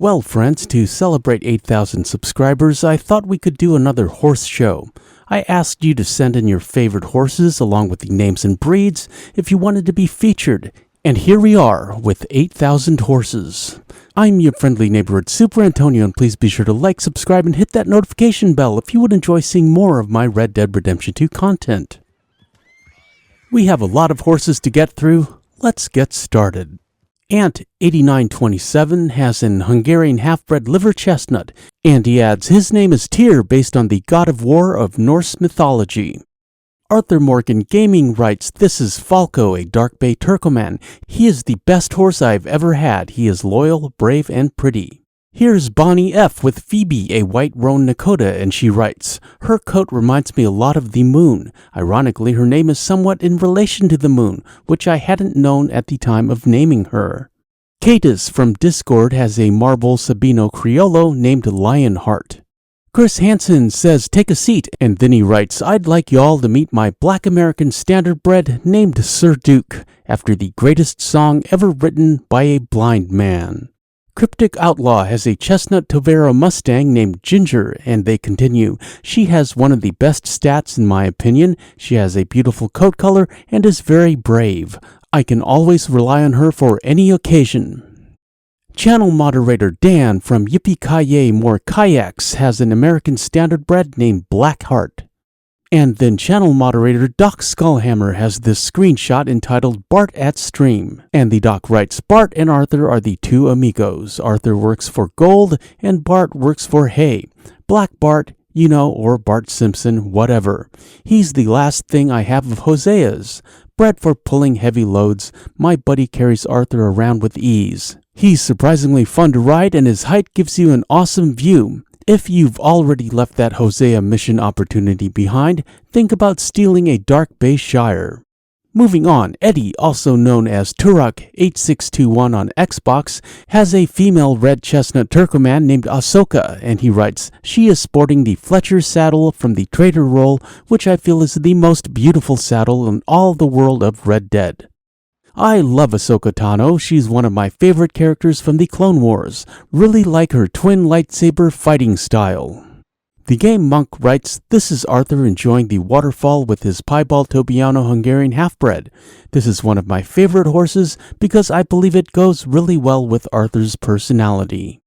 Well, friends, to celebrate 8,000 subscribers, I thought we could do another horse show. I asked you to send in your favorite horses along with the names and breeds if you wanted to be featured. And here we are with 8,000 horses. I'm your friendly neighborhood Super Antonio, and please be sure to like, subscribe, and hit that notification bell if you would enjoy seeing more of my Red Dead Redemption 2 content. We have a lot of horses to get through. Let's get started. Ant8927 has an Hungarian half-bred liver chestnut, and he adds his name is Tyr based on the god of war of Norse mythology. Arthur Morgan Gaming writes, "This is Falco, a Dark Bay Turcoman. He is the best horse I've ever had. He is loyal, brave, and pretty." Here's Bonnie F. with Phoebe, a white roan Nakota, and she writes, "Her coat reminds me a lot of the moon. Ironically, her name is somewhat in relation to the moon, which I hadn't known at the time of naming her." Katus from Discord has a marble Sabino Criollo named Lionheart. Chris Hansen says, "Take a seat," and then he writes, "I'd like y'all to meet my Black American standard bred named Sir Duke, after the greatest song ever written by a blind man." Cryptic Outlaw has a chestnut Tovero Mustang named Ginger, and they continue, "She has one of the best stats in my opinion. She has a beautiful coat color and is very brave. I can always rely on her for any occasion." Channel moderator Dan from Yippee-Ki-Yay More Kayaks has an American standard bred named Blackheart. And then channel moderator Doc Skullhammer has this screenshot entitled Bart at Stream. And the doc writes, "Bart and Arthur are the two amigos. Arthur works for gold and Bart works for hay. Black Bart, you know, or Bart Simpson, whatever. He's the last thing I have of Hosea's. Bred for pulling heavy loads, my buddy carries Arthur around with ease. He's surprisingly fun to ride and his height gives you an awesome view. If you've already left that Hosea mission opportunity behind, think about stealing a Dark Bay Shire." Moving on, Eddie, also known as Turok8621 on Xbox, has a female red chestnut Turcoman named Ahsoka, and he writes, "She is sporting the Fletcher saddle from the Trader Roll, which I feel is the most beautiful saddle in all the world of Red Dead. I love Ahsoka Tano. She's one of my favorite characters from the Clone Wars. Really like her twin lightsaber fighting style." The Game Monk writes, "This is Arthur enjoying the waterfall with his Piebald Tobiano Hungarian half-bred. This is one of my favorite horses because I believe it goes really well with Arthur's personality."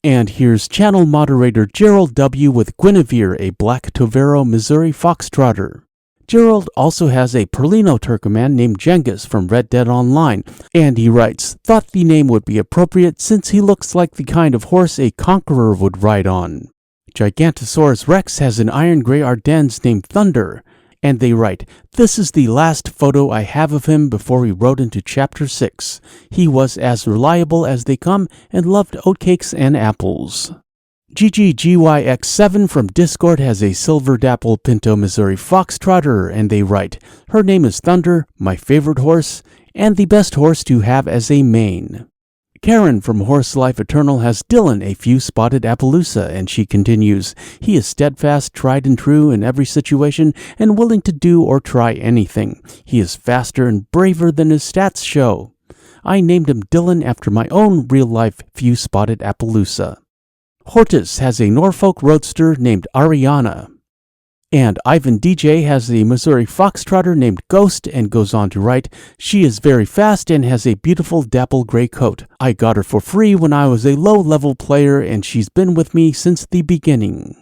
And here's channel moderator Gerald W. with Guinevere, a black Tovero Missouri Foxtrotter. Gerald also has a Perlino Turcoman named Genghis from Red Dead Online, and he writes, "Thought the name would be appropriate since he looks like the kind of horse a conqueror would ride on." Gigantosaurus Rex has an iron gray Ardennes named Thunder, and they write, "This is the last photo I have of him before he rode into Chapter 6. He was as reliable as they come and loved oatcakes and apples." GGGYX7 from Discord has a Silver Dapple Pinto Missouri Foxtrotter, and they write, "Her name is Thunder, my favorite horse, and the best horse to have as a mane." Karen from Horse Life Eternal has Dylan, a few spotted Appaloosa, and she continues, "He is steadfast, tried and true in every situation, and willing to do or try anything. He is faster and braver than his stats show. I named him Dylan after my own real-life few spotted Appaloosa." Hortus has a Norfolk Roadster named Ariana. And Ivan DJ has a Missouri Foxtrotter named Ghost and goes on to write, "She is very fast and has a beautiful dapple gray coat. I got her for free when I was a low-level player and she's been with me since the beginning."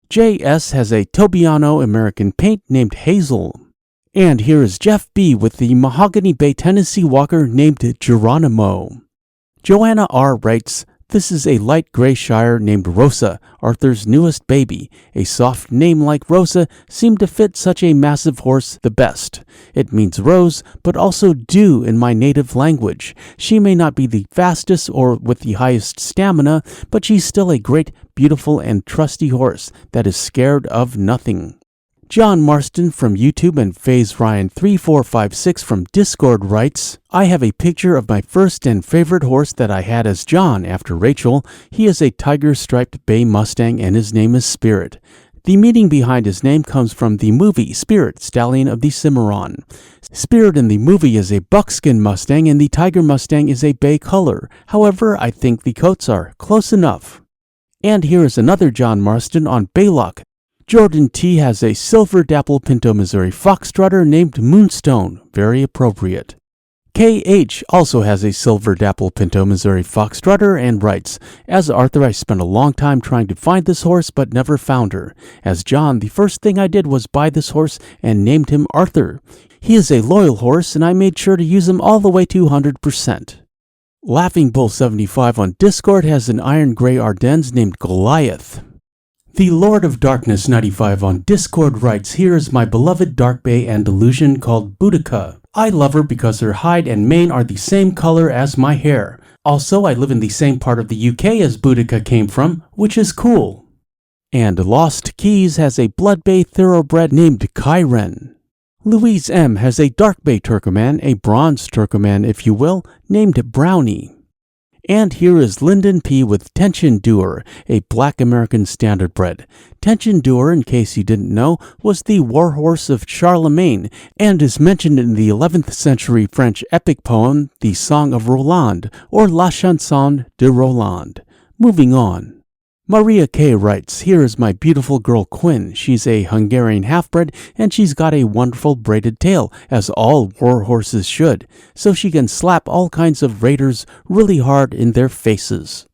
JS has a Tobiano American Paint named Hazel. And here is Jeff B. with the Mahogany Bay Tennessee Walker named Geronimo. Joanna R. writes, "This is a light gray Shire named Rosa, Arthur's newest baby. A soft name like Rosa seemed to fit such a massive horse the best. It means rose, but also dew in my native language. She may not be the fastest or with the highest stamina, but she's still a great, beautiful, and trusty horse that is scared of nothing." John Marston from YouTube and FaZe Ryan 3456 from Discord writes, "I have a picture of my first and favorite horse that I had as John after Rachel. He is a tiger-striped bay Mustang and his name is Spirit. The meaning behind his name comes from the movie Spirit, Stallion of the Cimarron. Spirit in the movie is a buckskin Mustang and the Tiger Mustang is a bay color. However, I think the coats are close enough. And here is another John Marston on Baylock. Jordan T. has a silver dapple Pinto Missouri Foxtrotter named Moonstone. Very appropriate. KH also has a silver dapple Pinto Missouri Foxtrotter and writes, "As Arthur, I spent a long time trying to find this horse but never found her. As John, the first thing I did was buy this horse and named him Arthur. He is a loyal horse and I made sure to use him all the way to 100%. Laughing Bull 75 on Discord has an iron gray Ardennes named Goliath. The Lord of Darkness 95 on Discord writes, "Here is my beloved Dark Bay Andalusian called Boudica. I love her because her hide and mane are the same color as my hair. Also, I live in the same part of the UK as Boudica came from, which is cool." And Lost Keys has a Blood Bay thoroughbred named Kyren. Louise M. has a Dark Bay Turkoman, a bronze Turkoman if you will, named Brownie. And here is Lyndon P. with Tension Doer, a black American standard bred. Tension Doer, in case you didn't know, was the war horse of Charlemagne and is mentioned in the 11th century French epic poem, The Song of Roland, or La Chanson de Roland. Moving on. Maria K. writes, "Here is my beautiful girl Quinn. She's a Hungarian half-bred and she's got a wonderful braided tail, as all war horses should, so she can slap all kinds of raiders really hard in their faces."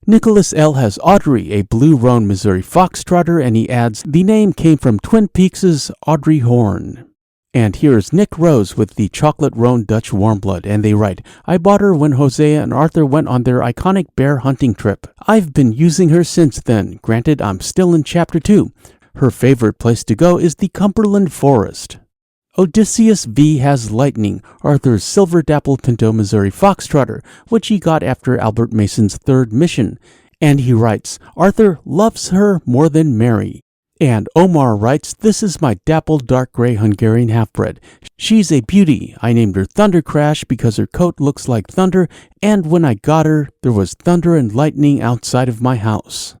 Nicholas L. has Audrey, a blue roan Missouri Foxtrotter, and he adds, "The name came from Twin Peaks' Audrey Horne." And here's Nick Rose with the chocolate roan Dutch Warmblood, and they write, "I bought her when Hosea and Arthur went on their iconic bear hunting trip. I've been using her since then. Granted, I'm still in chapter 2. Her favorite place to go is the Cumberland Forest." Odysseus V. has Lightning, Arthur's silver dapple Pinto Missouri Foxtrotter, which he got after Albert Mason's third mission. And he writes, "Arthur loves her more than Mary." And Omar writes, "This is my dappled dark gray Hungarian half-bred. She's a beauty. I named her Thunder Crash because her coat looks like thunder, and when I got her, there was thunder and lightning outside of my house."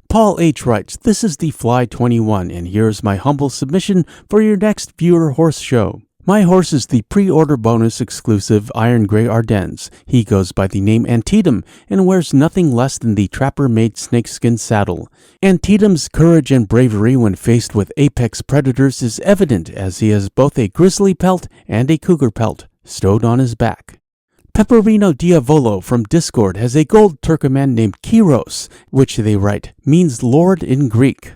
Paul H. writes, "This is the Fly 21, and here's my humble submission for your next viewer horse show. My horse is the pre-order bonus exclusive Iron Gray Ardennes. He goes by the name Antietam and wears nothing less than the trapper-made snakeskin saddle. Antietam's courage and bravery when faced with apex predators is evident, as he has both a grizzly pelt and a cougar pelt stowed on his back." Pepperino Diavolo from Discord has a gold Turkoman named Kyros, which they write means Lord in Greek.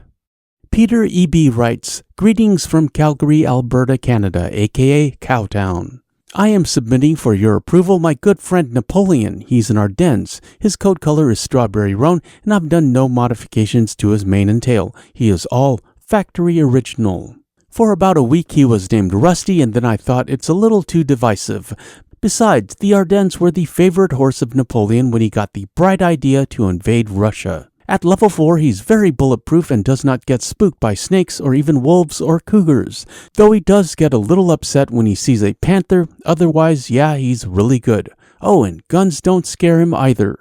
Peter E.B. writes, "Greetings from Calgary, Alberta, Canada, aka Cowtown. I am submitting for your approval my good friend Napoleon. He's an Ardennes. His coat color is strawberry roan, and I've done no modifications to his mane and tail. He is all factory original. For about a week he was named Rusty, and then I thought it's a little too divisive. Besides, the Ardennes were the favorite horse of Napoleon when he got the bright idea to invade Russia. At level 4, he's very bulletproof and does not get spooked by snakes or even wolves or cougars, though he does get a little upset when he sees a panther. Otherwise, yeah, he's really good. Oh, and guns don't scare him either."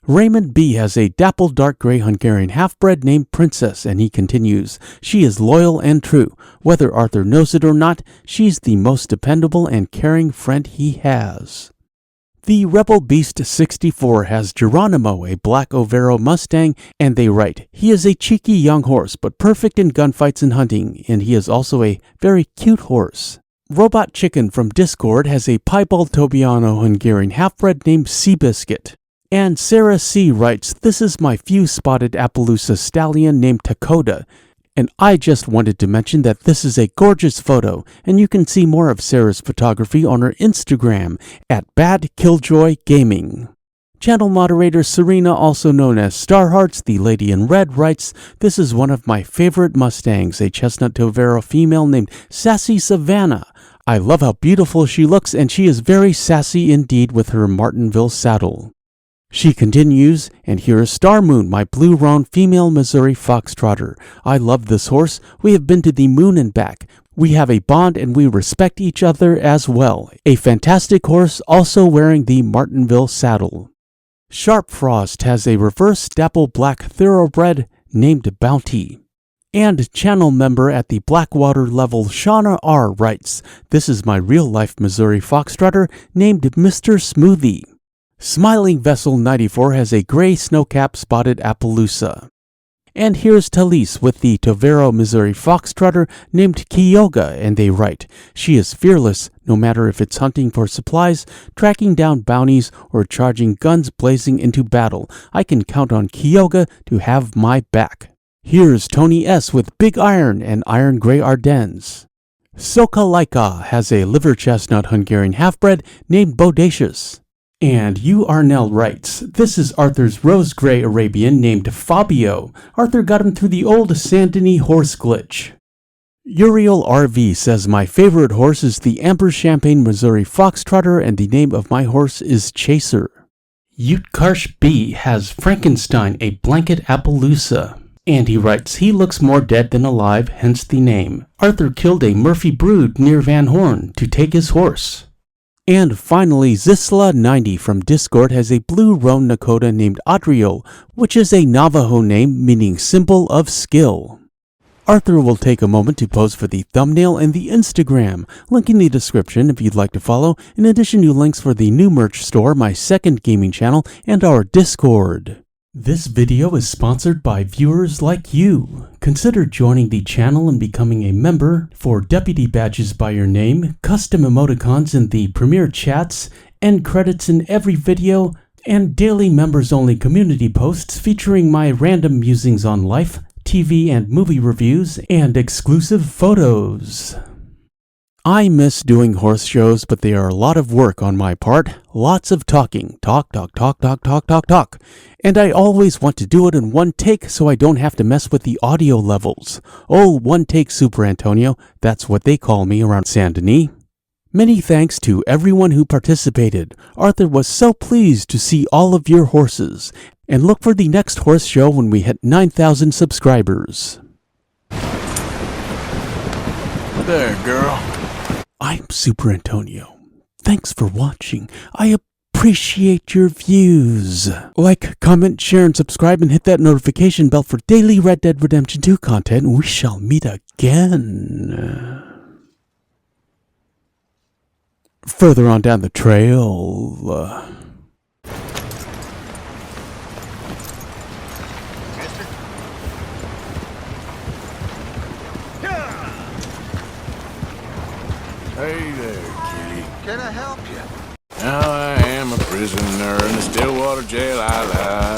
Raymond B. has a dappled dark gray Hungarian half-bred named Princess, and he continues, "She is loyal and true. Whether Arthur knows it or not, she's the most dependable and caring friend he has." The Rebel Beast 64 has Geronimo, a black Overo Mustang, and they write, "He is a cheeky young horse, but perfect in gunfights and hunting, and he is also a very cute horse." Robot Chicken from Discord has a piebald Tobiano Hungarian half-bred named Seabiscuit. And Sarah C. writes, "This is my few-spotted Appaloosa stallion named Takoda." And I just wanted to mention that this is a gorgeous photo, and you can see more of Sarah's photography on her Instagram at Bad Killjoy Gaming. Channel moderator Serena, also known as Starhearts, the Lady in Red, writes, "This is one of my favorite Mustangs, a chestnut Tovero female named Sassy Savannah. I love how beautiful she looks, and she is very sassy indeed with her Martinville saddle." She continues, "And here is Star Moon, my blue roan female Missouri Foxtrotter. I love this horse. We have been to the moon and back. We have a bond and we respect each other as well. A fantastic horse, also wearing the Martinville saddle." Sharp Frost has a reverse dapple black thoroughbred named Bounty. And channel member at the Blackwater level Shauna R. writes, "This is my real-life Missouri Foxtrotter named Mr. Smoothie." Smiling Vessel 94 has a gray snowcap spotted Appaloosa. And here's Talise with the Tovero, Missouri Foxtrotter named Kyoga, and they write, "She is fearless, no matter if it's hunting for supplies, tracking down bounties, or charging guns blazing into battle. I can count on Kyoga to have my back." Here's Tony S. with Big Iron and Iron Grey Ardennes. Sokalaika has a liver chestnut Hungarian half-bred named Bodacious. And U. Arnell writes, "This is Arthur's rose gray Arabian named Fabio. Arthur got him through the old Saint Denis horse glitch." Uriel RV says, "My favorite horse is the Amber Champagne Missouri Foxtrotter, and the name of my horse is Chaser." Utkarsh B. has Frankenstein, a blanket Appaloosa. And he writes, "He looks more dead than alive, hence the name. Arthur killed a Murphy brood near Van Horn to take his horse." And finally, Zisla90 from Discord has a blue roan Nakota named Adriel, which is a Navajo name meaning symbol of skill. Arthur will take a moment to pose for the thumbnail and the Instagram, link in the description if you'd like to follow, in addition to links for the new merch store, my second gaming channel, and our Discord. This video is sponsored by viewers like you. Consider joining the channel and becoming a member for deputy badges by your name, custom emoticons in the premiere chats, end credits in every video, and daily members-only community posts featuring my random musings on life, TV and movie reviews, and exclusive photos. I miss doing horse shows, but they are a lot of work on my part. Lots of talking. Talk. And I always want to do it in one take so I don't have to mess with the audio levels. Oh, one take Super Antonio. That's what they call me around Saint Denis. Many thanks to everyone who participated. Arthur was so pleased to see all of your horses. And look for the next horse show when we hit 9,000 subscribers. There, girl. I'm Super Antonio. Thanks for watching. I appreciate your views. Like, comment, share, and subscribe, and hit that notification bell for daily Red Dead Redemption 2 content, and we shall meet again. Further on down the trail. Hey there, kitty. Can I help you? Now I am a prisoner in the Stillwater jail I lie.